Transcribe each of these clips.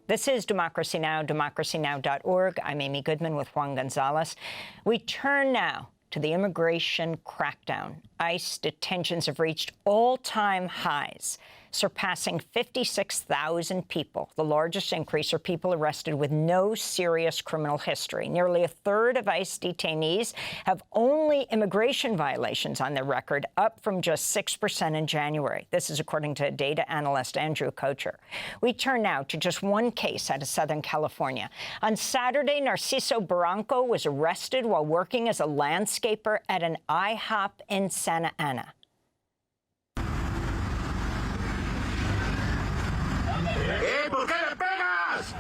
This is Democracy Now!, democracynow.org. I'm Amy Goodman with Juan Gonzalez. We turn now to the immigration crackdown. ICE detentions have reached all-time highs, surpassing 56,000 people. The largest increase are people arrested with no serious criminal history. Nearly a third of ICE detainees have only immigration violations on their record, up from just 6% in January. This is according to data analyst Andrew Kocher. We turn now to just one case out of Southern California. On Saturday, Narciso Barranco was arrested while working as a landscaper at an IHOP in Santa Ana. ¿Por qué le pegas?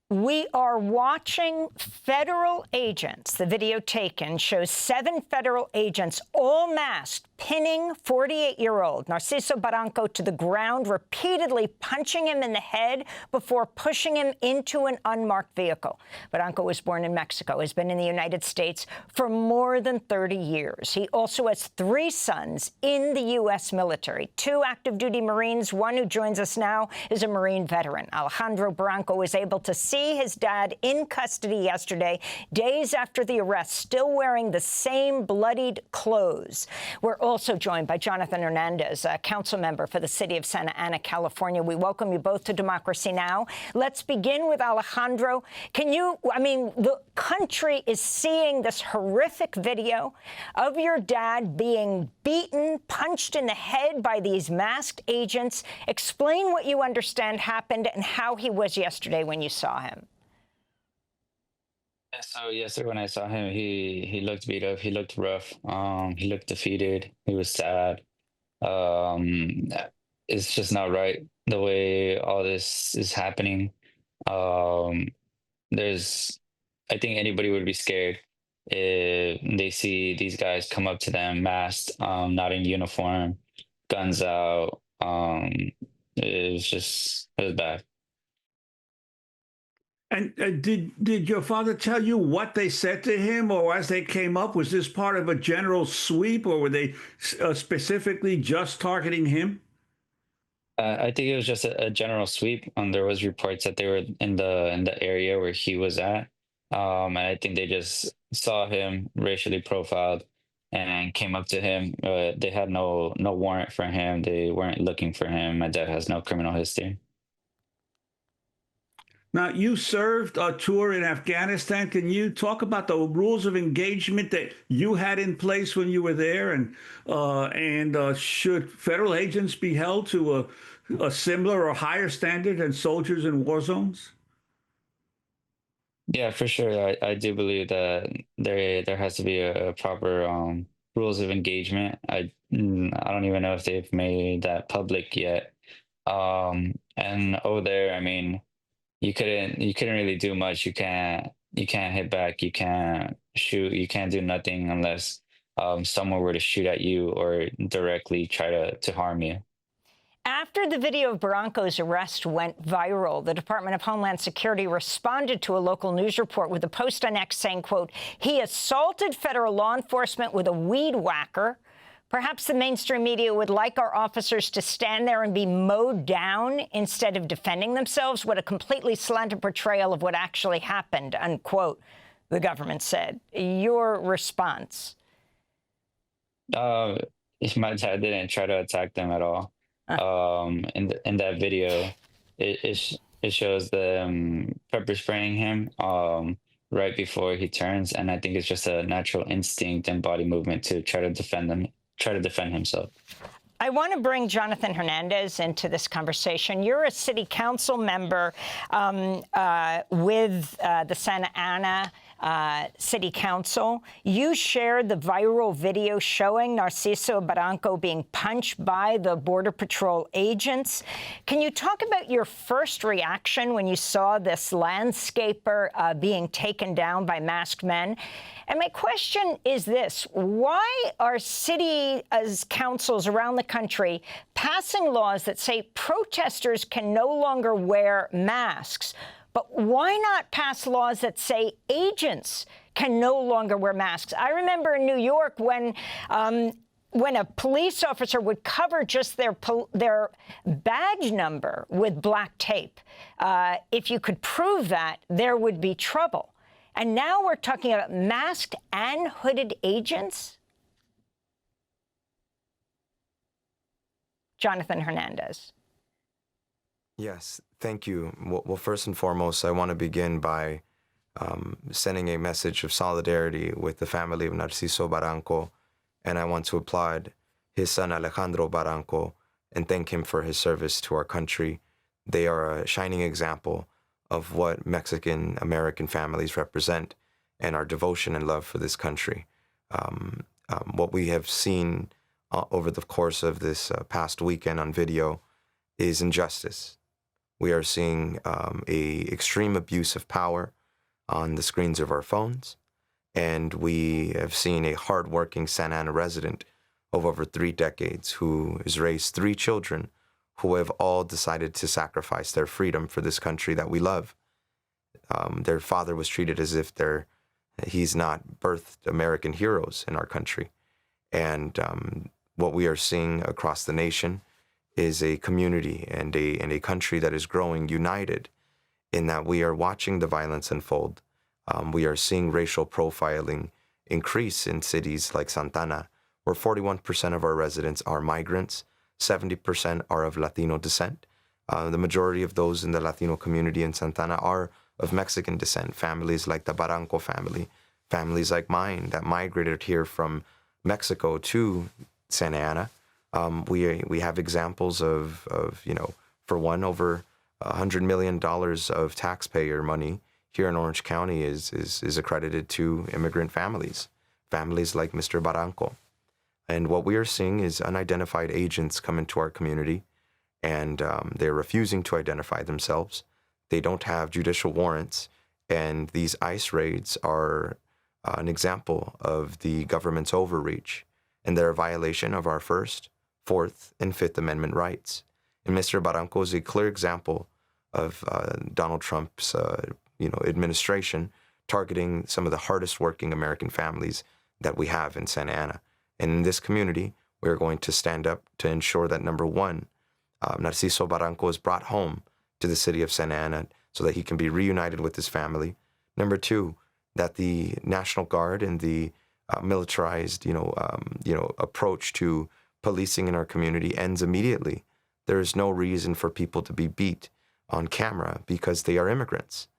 We are watching federal agents. The video taken shows 7 federal agents, all masked, pinning 48-year-old Narciso Barranco to the ground, repeatedly punching him in the head before pushing him into an unmarked vehicle. Baranco was born in Mexico, has been in the United States for more than 30 years. He also has 3 sons in the U.S. military, 2 active-duty Marines. One who joins us now is a Marine veteran. Alejandro Barranco was able to see his dad in custody yesterday, days after the arrest, still wearing the same bloodied clothes. We're also joined by Jonathan Hernandez, a council member for the city of Santa Ana, California. We welcome you both to Democracy Now! Let's begin with Alejandro. The country is seeing this horrific video of your dad being beaten, punched in the head by these masked agents. Explain what you understand happened and how he was yesterday when you saw him. So yesterday when I saw him, he looked beat up. He looked rough. He looked defeated. He was sad. It's just not right the way all this is happening. I think anybody would be scared if they see these guys come up to them masked, not in uniform, guns out. It was bad. And did your father tell you what they said to him, or as they came up, was this part of a general sweep, or were they specifically just targeting him? I think it was just a general sweep. There was reports that they were in the area where he was at, and I think they just saw him racially profiled and came up to him. They had no warrant for him. They weren't looking for him. My dad has no criminal history. Now, you served a tour in Afghanistan. Can you talk about the rules of engagement that you had in place when you were there? And should federal agents be held to a similar or higher standard than soldiers in war zones? Yeah, for sure. I do believe that there has to be a proper rules of engagement. I don't even know if they've made that public yet. And over there, I mean, you couldn't really do much. You can't hit back. You can't shoot. You can't do nothing unless someone were to shoot at you or directly try to harm you. After the video of Baranco's arrest went viral, the Department of Homeland Security responded to a local news report with a post on X saying, quote, "He assaulted federal law enforcement with a weed whacker. Perhaps the mainstream media would like our officers to stand there and be mowed down instead of defending themselves. What a completely slanted portrayal of what actually happened," unquote, the government said. Your response? My dad didn't try to attack them at all. In that video, it shows them pepper spraying him right before he turns, and I think it's just a natural instinct and body movement to try to defend himself. I want to bring Jonathan Hernandez into this conversation. You're a city council member with the Santa Ana City Council. You shared the viral video showing Narciso Barranco being punched by the Border Patrol agents. Can you talk about your first reaction when you saw this landscaper being taken down by masked men? And my question is this: why are city councils around the country passing laws that say protesters can no longer wear masks? But why not pass laws that say agents can no longer wear masks? I remember in New York when when a police officer would cover just their badge number with black tape, if you could prove that, there would be trouble. And now we're talking about masked and hooded agents? Jonathan Hernandez. Yes, thank you. Well, first and foremost, I want to begin by sending a message of solidarity with the family of Narciso Barranco, and I want to applaud his son Alejandro Barranco and thank him for his service to our country. They are a shining example of what Mexican-American families represent and our devotion and love for this country. What we have seen over the course of this past weekend on video is injustice. We are seeing a extreme abuse of power on the screens of our phones, and we have seen a hardworking Santa Ana resident of over 3 decades who has raised 3 children who have all decided to sacrifice their freedom for this country that we love. Their father was treated as if he's not birthed American heroes in our country. And what we are seeing across the nation is a community and a country that is growing united in that we are watching the violence unfold. We are seeing racial profiling increase in cities like Santa Ana, where 41% of our residents are migrants, 70% are of Latino descent. The majority of those in the Latino community in Santa Ana are of Mexican descent, families like the Baranco family, families like mine that migrated here from Mexico to Santa Ana. We have examples of for one, over $100 million of taxpayer money here in Orange County is accredited to immigrant families like Mr. Baranco. And what we are seeing is unidentified agents come into our community, and they're refusing to identify themselves. They don't have judicial warrants, and these ICE raids are an example of the government's overreach, and they're a violation of our First, Fourth, and Fifth Amendment rights. And Mr. Baranco is a clear example of Donald Trump's administration targeting some of the hardest working American families that we have in Santa Ana. And in this community, we are going to stand up to ensure that, number one, Narciso Barranco is brought home to the city of Santa Ana so that he can be reunited with his family. Number two, that the National Guard and the militarized, approach to policing in our community ends immediately. There is no reason for people to be beat on camera because they are immigrants.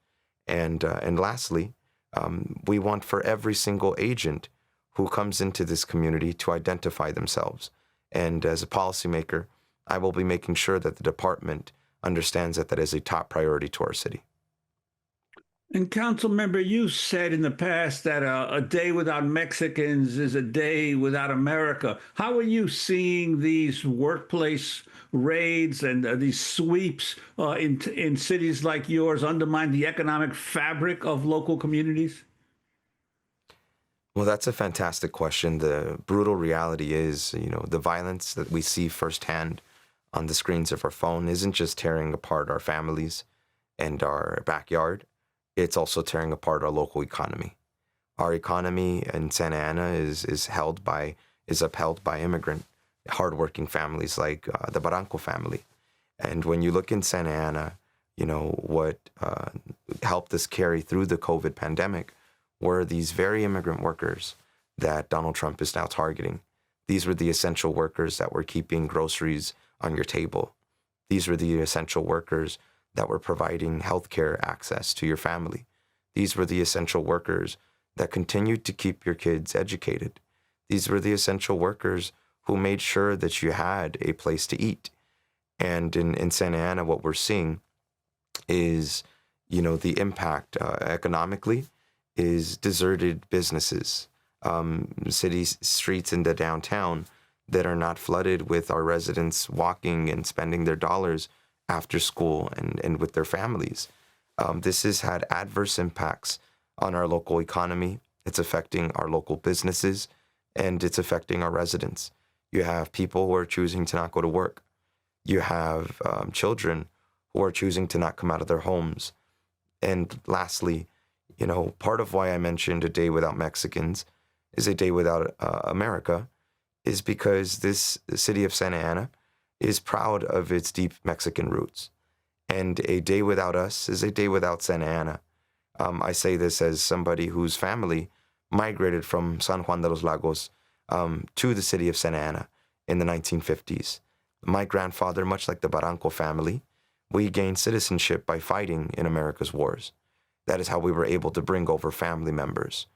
And lastly, we want for every single agent who comes into this community to identify themselves. And as a policymaker, I will be making sure that the department understands that is a top priority to our city. And council member, you said in the past that a day without Mexicans is a day without America. How are you seeing these workplace raids and these sweeps in cities like yours undermine the economic fabric of local communities? Well, that's a fantastic question. The brutal reality is, the violence that we see firsthand on the screens of our phone isn't just tearing apart our families and our backyard. It's also tearing apart our local economy. Our economy in Santa Ana is upheld by immigrant, hardworking families like the Baranco family. And when you look in Santa Ana, what helped us carry through the COVID pandemic were these very immigrant workers that Donald Trump is now targeting. These were the essential workers that were keeping groceries on your table. These were the essential workers that were providing healthcare access to your family. These were the essential workers that continued to keep your kids educated. These were the essential workers who made sure that you had a place to eat. And in Santa Ana, what we're seeing is, the impact economically is deserted businesses, city streets in the downtown that are not flooded with our residents walking and spending their dollars after school and with their families. This has had adverse impacts on our local economy. It's affecting our local businesses, and it's affecting our residents. You have people who are choosing to not go to work. You have children who are choosing to not come out of their homes. And lastly, part of why I mentioned a day without Mexicans is a day without America is because this city of Santa Ana is proud of its deep Mexican roots. And a day without us is a day without Santa Ana. I say this as somebody whose family migrated from San Juan de los Lagos to the city of Santa Ana in the 1950s. My grandfather, much like the Baranco family, we gained citizenship by fighting in America's wars. That is how we were able to bring over family members.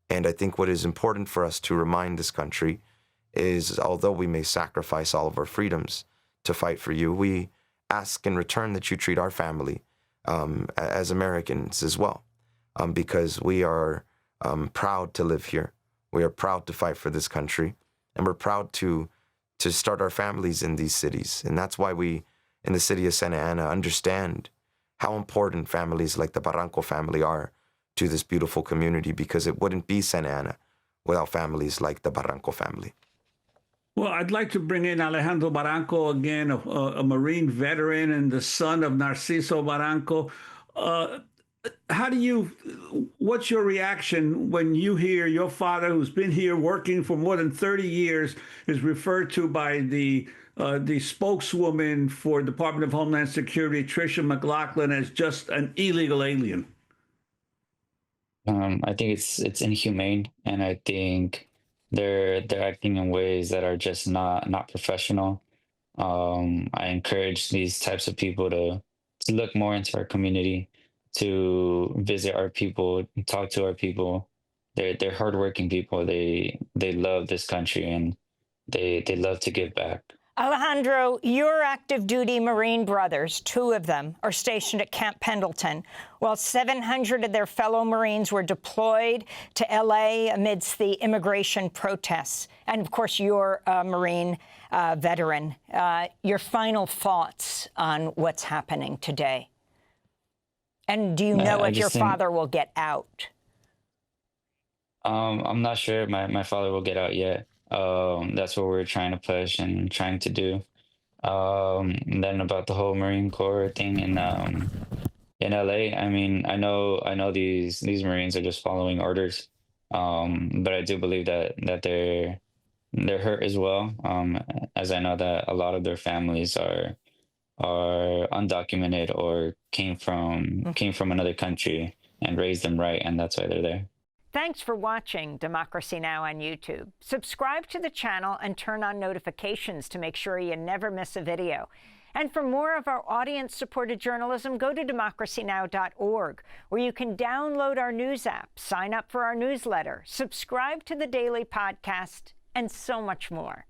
And I think what is important for us to remind this country is, although we may sacrifice all of our freedoms to fight for you, we ask in return that you treat our family as Americans as well, because we are proud to live here. We are proud to fight for this country, and we're proud to start our families in these cities. And that's why we, in the city of Santa Ana, understand how important families like the Baranco family are to this beautiful community, because it wouldn't be Santa Ana without families like the Baranco family. Well, I'd like to bring in Alejandro Barranco again, a Marine veteran and the son of Narciso Barranco. What's your reaction when you hear your father, who's been here working for more than 30 years, is referred to by the spokeswoman for Department of Homeland Security, Tricia McLaughlin, as just an illegal alien? I think it's inhumane, and I think they're acting in ways that are just not professional. I encourage these types of people to look more into our community, to visit our people, talk to our people. They're hardworking people. They love this country, and they love to give back. Alejandro, your active duty Marine brothers, 2 of them, are stationed at Camp Pendleton, while 700 of their fellow Marines were deployed to L.A. amidst the immigration protests. And, of course, you're a Marine veteran. Your final thoughts on what's happening today? And do you know if your father will get out? I'm not sure my father will get out yet. That's what we're trying to push and trying to do. And then about the whole Marine Corps thing in LA, I mean, I know these Marines are just following orders. But I do believe that they're hurt as well. As I know that a lot of their families are undocumented or came from another country and raised them right, and that's why they're there. Thanks for watching Democracy Now! On YouTube. Subscribe to the channel and turn on notifications to make sure you never miss a video. And for more of our audience-supported journalism, go to democracynow.org, where you can download our news app, sign up for our newsletter, subscribe to the daily podcast, and so much more.